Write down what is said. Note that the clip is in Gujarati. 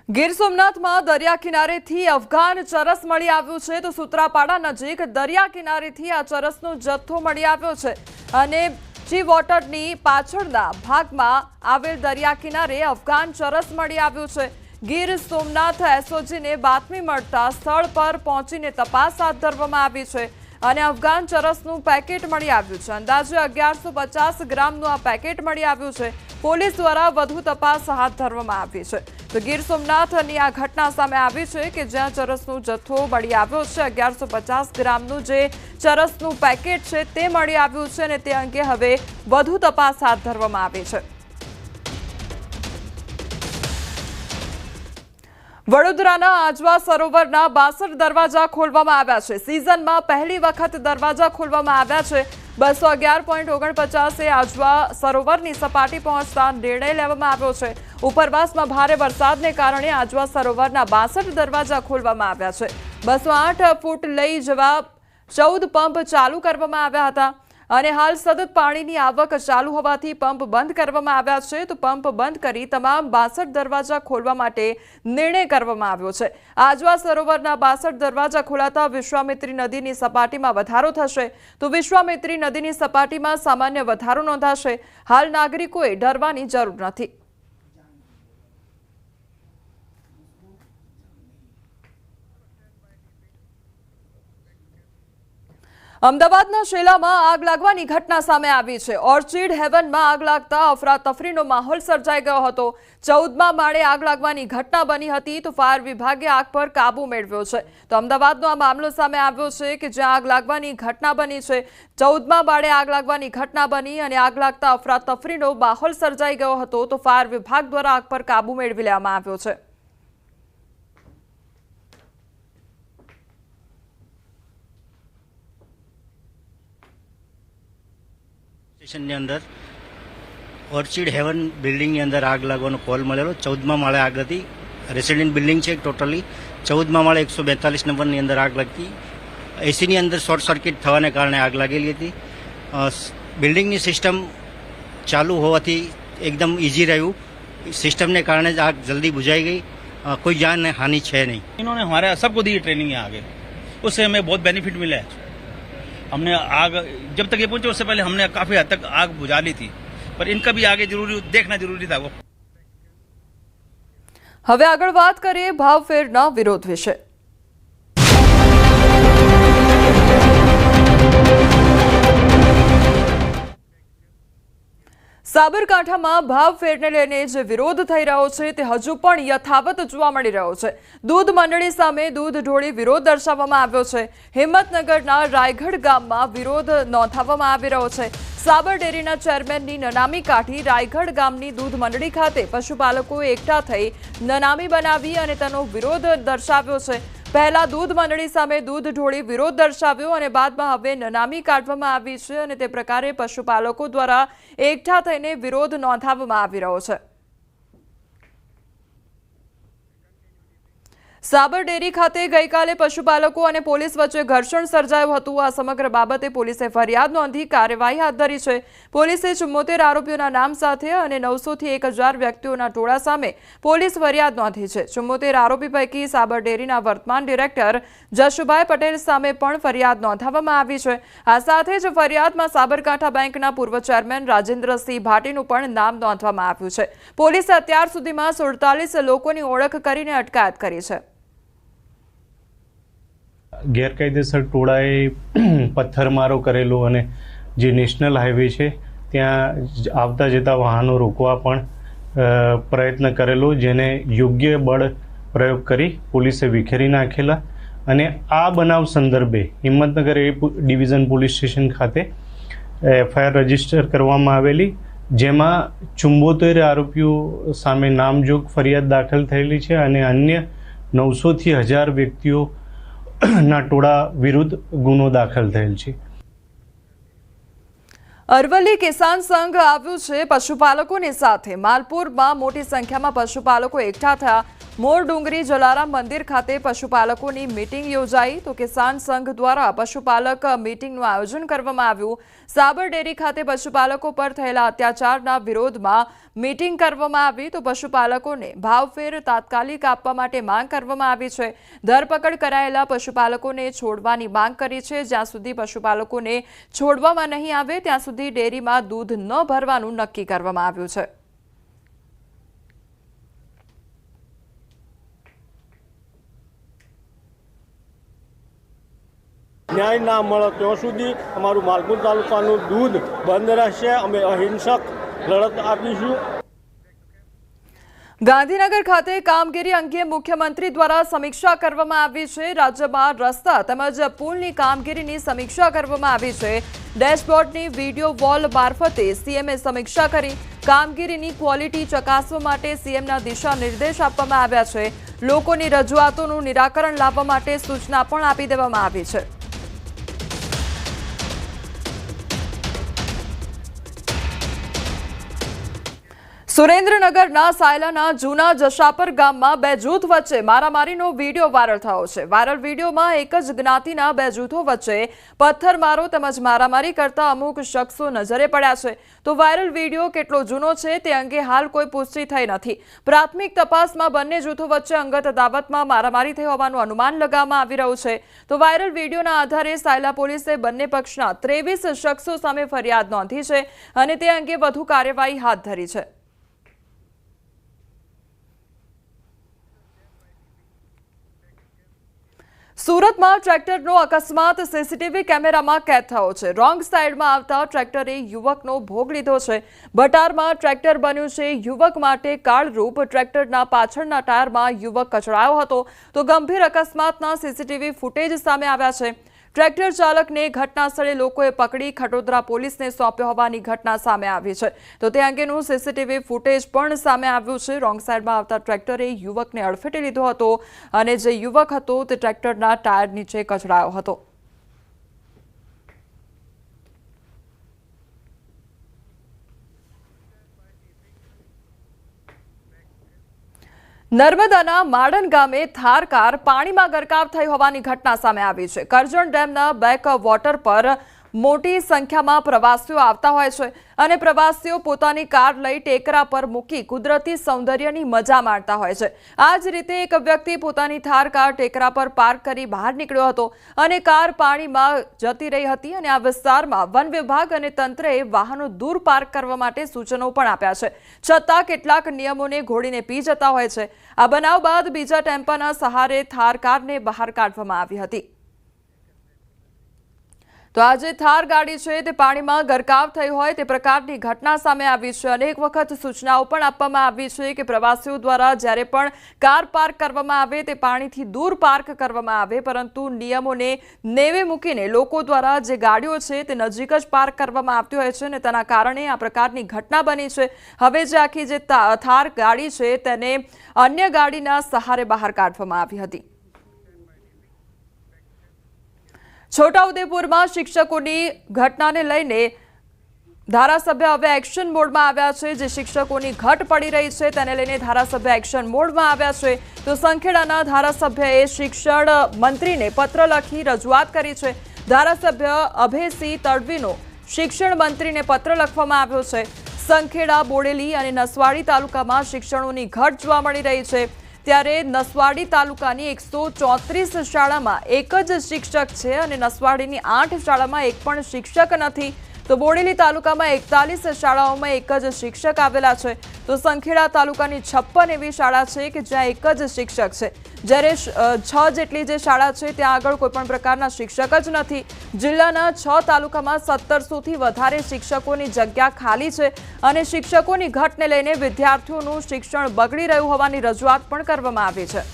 ગીર સોમનાથમાં દરિયા કિનારેથી અફઘાન ચરસ મળી આવ્યું છે તો સૂત્રાપાડા નજીક દરિયા કિનારેથી આ ચરસનો જથ્થો મળી આવ્યો છે અને જી વોટરની પાછળના ભાગમાં આવેલ દરિયા કિનારે અફઘાન ચરસ મળી આવ્યું છે। ગીર સોમનાથ એસઓજીને બાતમી મળતા સ્થળ પર પહોંચીને તપાસ હાથ ધરવામાં આવી છે અને અફઘાન ચરસનું પેકેટ મળી આવ્યું છે। અંદાજે 1150 ગ્રામનું આ પેકેટ મળી આવ્યું છે। પોલીસ દ્વારા વધુ તપાસ હાથ ધરવામાં આવી છે। તો ગીર સોમનાથની આ ઘટના સામે આવી છે કે જ્યાં ચરસનો જથ્થો મળી આવ્યો છે। 1150 ગ્રામનું જે ચરસનું પેકેટ છે તે મળી આવ્યું છે અને તે અંગે હવે વધુ તપાસ હાથ ધરવામાં આવી છે। વડોદરાના આજવા સરોવરના 62 દરવાજા ખોલવામાં આવ્યા છે। સિઝનમાં પહેલી વખત દરવાજા ખોલવામાં આવ્યા છે। 211.49 આજવા સરોવરની સપાટી પહોંચતા નિર્ણય લેવામાં આવ્યો છે। ઉપરવાસમાં ભારે વરસાદને કારણે આજવા સરોવરના 62 દરવાજા ખોલવામાં આવ્યા છે। 208 ફૂટ લઈ જવા 14 પંપ ચાલુ કરવામાં આવ્યા હતા અને હાલ સતત પાણીની આવક ચાલુ હોવાથી પંપ બંધ કરવામાં આવ્યા છે। તો પંપ બંધ કરી તમામ 62 દરવાજા ખોલવા માટે નિર્ણય કરવામાં આવ્યો છે। આજવા સરોવરના 62 દરવાજા ખોલાતા વિશ્વામિત્રી નદીની સપાટીમાં વધારો થશે। તો વિશ્વામિત્રી નદીની સપાટીમાં સામાન્ય વધારો નોંધાશે। હાલ નાગરિકોએ ડરવાની જરૂર નથી। અમદાવાદના શેલામાં આગ લાગવાની ઘટના સામે આવી છે। ઓર્ચિડ હેવનમાં આગ લાગતા અફરાતફરીનો માહોલ સર્જાઈ ગયો હતો। 14મા માળે આગ લાગવાની ઘટના બની હતી તો ફાયર વિભાગે આગ પર કાબુ મેળવ્યો છે। તો અમદાવાદનો આ મામલો સામે આવ્યો છે કે જ્યાં આગ લાગવાની ઘટના બની છે। 14મા માળે આગ લાગવાની ઘટના બની અને આગ લાગતા અફરાતફરીનો માહોલ સર્જાઈ ગયો હતો તો ફાયર વિભાગ દ્વારા આગ પર કાબુ મેળવી લેવામાં આવ્યો છે। સ્ટેશનની અંદર ઓર્ચિડ હેવન બિલ્ડિંગની અંદર આગ લાગવાનો કોલ મળેલો। 14મા માળે આગ હતી। રેસિડેન્ટ બિલ્ડિંગ છે ટોટલી। 14મા માળે 142 નંબરની અંદર આગ લાગતી। એસીની અંદર શોર્ટ સર્કિટ થવાને કારણે આગ લાગેલી હતી। બિલ્ડિંગની સિસ્ટમ ચાલુ હોવાથી એકદમ ઇઝી રહ્યું। સિસ્ટમને કારણે જ આગ જલ્દી બુझाई गई। कोई जान हानि है नहीं। इन्होंने हमारे सबको दी ट्रेनिंग यहाँ आगे, उससे हमें बहुत बेनिफिट मिला है। हमने आग जब तक ये पहुंचे उससे पहले हमने काफी हद तक आग बुझा ली थी, पर इनका भी आगे जरूरी देखना जरूरी था। वो હવે આગળ વાત કરીએ ભાવફેરના વિરોધ વિશે। સાબરકાંઠામાં ભાવફેરને લઈને જે વિરોધ થઈ રહ્યો છે તે હજુ પણ યથાવત જોવા મળી રહ્યો છે। દૂધ મંડળી સામે દૂધ ઢોળી વિરોધ દર્શાવવામાં આવ્યો છે। હિંમતનગરના રાયગઢ ગામમાં વિરોધ નોંધાવવામાં આવી રહ્યો છે। સાબર ડેરીના ચેરમેનની નનામી કાઢી રાયગઢ ગામની દૂધ મંડળી ખાતે પશુપાલકોએ એકઠા થઈ નનામી બનાવી અને તેનો વિરોધ દર્શાવ્યો છે। પહેલા દૂધ મંડળી સામે દૂધ ઢોળી વિરોધ દર્શાવ્યો અને બાદમાં હવે નનામી કાઢવામાં આવી છે અને તે પ્રકારે પશુપાલકો દ્વારા એકઠા થઈને વિરોધ નોંધાવવામાં આવી રહ્યો છે। સાબર ડેરી ખાતે ગઈકાલે પશુપાલકો અને પોલીસ વચ્ચે ઘર્ષણ સર્જાયું હતું। આ સમગ્ર બાબતે પોલીસે ફરિયાદ નોંધી કાર્યવાહી હાથ ધરી છે। પોલીસે 74 આરોપીઓના નામ સાથે અને 900 થી 1000 વ્યક્તિઓના ટોળા સામે પોલીસ ફરિયાદ નોંધી છે। 74 આરોપી પૈકી સાબર ડેરીના વર્તમાન ડિરેક્ટર જશુભાઈ પટેલ સામે પણ ફરિયાદ નોંધાવવામાં આવી છે। આ સાથે જ ફરિયાદમાં સાબરકાંઠા બેંકના પૂર્વ ચેરમેન રાજેન્દ્રસિંહ ભાટીનું પણ નામ નોંધવામાં આવ્યું છે। પોલીસે અત્યાર સુધીમાં 47 લોકોની ઓળખ કરીને અટકાયત કરી છે। ગેરકાયદેસર ટોળાએ પથ્થરમારો કરેલો અને જે નેશનલ હાઈવે છે ત્યાં આવતા જતા વાહનો રોકવા પણ પ્રયત્ન કરેલો, જેને યોગ્ય બળ પ્રયોગ કરી પોલીસે વિખેરી નાખેલા। અને આ બનાવ સંદર્ભે હિંમતનગર એ ડિવિઝન પોલીસ સ્ટેશન ખાતે એફઆઈઆર રજીસ્ટર કરવામાં આવેલી, જેમાં 74 આરોપીઓ સામે નામજોગ ફરિયાદ દાખલ થયેલી છે અને અન્ય 900 થી 1000 વ્યક્તિઓ ના ટોળા વિરુદ્ધ ગુનો દાખલ થયેલ છે। અરવલ્લી કિસાન સંઘ આવ્યું છે પશુપાલકોની સાથે। માલપુરમાં મોટી સંખ્યામાં પશુપાલકો એકઠા થયા। મોર ડુંગરી જલારામ મંદિર ખાતે પશુપાલકોની મીટિંગ યોજાઈ તો કિસાન સંઘ દ્વારા પશુપાલક મીટિંગનું આયોજન કરવામાં આવ્યું। સાબર ડેરી ખાતે પશુપાલકો પર થયેલા અત્યાચારના વિરોધમાં મીટિંગ કરવામાં આવી તો પશુપાલકોને ભાવફેર તાત્કાલિક આપવા માટે માંગ કરવામાં આવી છે। ધરપકડ કરાયેલા પશુપાલકોને છોડવાની માંગ કરી છે। જ્યાં સુધી પશુપાલકોને છોડવામાં નહીં આવે ત્યાં સુધી ડેરીમાં દૂધ ન ભરવાનું નક્કી કરવામાં આવ્યું છે। ન્યાય ના મળે ત્યાં સુધી અમારું માલપુર તાલુકાનું દૂધ બંધ રહેશે। અમે અહિંસક લડત આપીશું। ગાંધીનગર ખાતે કામગીરી અંગે મુખ્યમંત્રી દ્વારા સમીક્ષા કરવામાં આવી છે। રાજ્યમાં રસ્તા તેમજ પુલની કામગીરીની સમીક્ષા કરવામાં આવી છે। ડેશબોર્ડની વિડીયો વોલ મારફતે સીએમએ સમીક્ષા કરી। કામગીરીની ક્વોલિટી ચકાસવા માટે સીએમના દિશા નિર્દેશ આપવામાં આવ્યા છે। લોકોની રજૂઆતોનું નિરાકરણ લાવવા માટે સૂચના પણ આપી દેવામાં આવી છે। સુરેન્દ્રનગરના સાયલાના જૂના જશાપર ગામમાં બે જૂથ વચ્ચે મારામારીનો વિડીયો વાયરલ થયો છે। વાયરલ વિડીયોમાં એક જ જ્ઞાતિના બે જૂથો વચ્ચે પથ્થરમારો તેમજ મારામારી કરતા અમુક શખ્સો નજરે પડ્યા છે। તો વાયરલ વિડીયો કેટલો જૂનો છે તે અંગે હાલ કોઈ પુષ્ટિ થઈ નથી। પ્રાથમિક તપાસમાં બંને જૂથો વચ્ચે અંગત અદાવતમાં મારામારી થઈ હોવાનું અનુમાન લગાવવામાં આવી રહ્યું છે। તો વાયરલ વિડીયોના આધારે સાયલા પોલીસે બંને પક્ષના 23 શખ્સો સામે ફરિયાદ નોંધી છે અને તે અંગે વધુ કાર્યવાહી હાથ ધરી છે। સુરતમાં ટ્રેક્ટરનો અકસ્માત સીસીટીવી કેમેરામાં કેદ થયો છે। રોંગ સાઈડમાં આવતા ટ્રેક્ટરે યુવકનો ભોગ લીધો છે। ભટારમાં ટ્રેક્ટર બન્યું છે યુવક માટે કાળરૂપ। ટ્રેક્ટરના પાછળના ટાયરમાં યુવક કચડાયો હતો તો ગંભીર અકસ્માતના સીસીટીવી ફૂટેજ સામે આવ્યા છે। ટ્રેક્ટર ચાલકને ઘટના સ્થળે લોકોએ પકડી ખટોદરા પોલીસને સોંપ્યો હોવાની ઘટના સામે આવી છે। તો તે અંગેનું સીસીટીવી ફૂટેજ પણ સામે આવ્યું છે। રોંગ સાઈડમાં આવતા ટ્રેક્ટરે યુવકને અડફેટે લીધો હતો અને જે યુવક હતો તે ટ્રેક્ટરના ટાયર નીચે કચડાયો હતો। નર્મદાના માડન ગામે થાર કાર પાણીમાં ગરકાવ થઈ હોવાની ઘટના સામે આવી છે। કરજણ ડેમના બેક વોટર પર મોટી સંખ્યામાં પ્રવાસીઓ આવતા હોય છે અને પ્રવાસીઓ પોતાની કાર લઈ ટેકરા પર મૂકી કુદરતી સૌંદર્યની મજા માણતા હોય છે। આ જ રીતે એક વ્યક્તિ પોતાની થાર કાર ટેકરા પર પાર્ક કરી બહાર નીકળ્યો હતો અને કાર પાણીમાં જતી રહી હતી અને આ વિસ્તારમાં વન વિભાગ અને તંત્રએ વાહનો દૂર પાર્ક કરવા માટે સૂચનો પણ આપ્યા છે। છતાં કેટલાક નિયમોને ઘોડીને પી જતા હોય છે। આ બનાવ બાદ બીજા ટેમ્પાના સહારે થાર કારને બહાર કાઢવામાં આવી હતી। તો આજે થાર ગાડી છે તે પાણીમાં ગરકાવ થઈ હોય તે પ્રકારની ઘટના સામે આવી છે। અનેક વખત સૂચનાઓ પણ આપવામાં આવી છે કે પ્રવાસીઓ દ્વારા જ્યારે પણ કાર પાર્ક કરવામાં આવે તે પાણીથી દૂર પાર્ક કરવામાં આવે, પરંતુ નિયમોને નેવે મૂકીને લોકો દ્વારા જે ગાડીઓ છે તે નજીક જ પાર્ક કરવામાં આવતી હોય છે અને તેના કારણે આ પ્રકારની ઘટના બની છે। હવે જે આખી જે થાર ગાડી છે તેને અન્ય ગાડીના સહારે બહાર કાઢવામાં આવી હતી। છોટાઉદેપુરમાં શિક્ષકોની ઘટનાને લઈને ધારાસભ્ય હવે એક્શન મોડમાં આવ્યા છે। જે શિક્ષકોની ઘટ પડી રહી છે તેને લઈને ધારાસભ્ય એક્શન મોડમાં આવ્યા છે। તો સંખેડાના ધારાસભ્યએ શિક્ષણ મંત્રીને પત્ર લખી રજૂઆત કરી છે। ધારાસભ્ય અભયસિંહ તડવીનો શિક્ષણ મંત્રીને પત્ર લખવામાં આવ્યો છે। સંખેડા, બોડેલી અને નસવાડી તાલુકામાં શિક્ષકોની ઘટ જોવા મળી રહી છે। ત્યારે નસવાડી તાલુકાની 134 શાળામાં એક જ શિક્ષક છે અને નસવાડીની 8 શાળામાં એક પણ શિક્ષક નથી। તો બોડેલી તાલુકામાં 41 શાળાઓમાં એક જ શિક્ષક આવેલા છે। તો સંખેડા તાલુકાની 56 એવી શાળા છે કે જ્યાં એક જ શિક્ષક છે, જ્યારે 6 જેટલી જે શાળા છે ત્યાં આગળ કોઈ પણ પ્રકારના શિક્ષક જ નથી। જિલ્લાના 6 તાલુકામાં 1700થી વધારે શિક્ષકોની જગ્યા ખાલી છે અને શિક્ષકોની ઘટને લઈને વિદ્યાર્થીઓનું શિક્ષણ બગડી રહ્યું હોવાની રજૂઆત પણ કરવામાં આવી છે।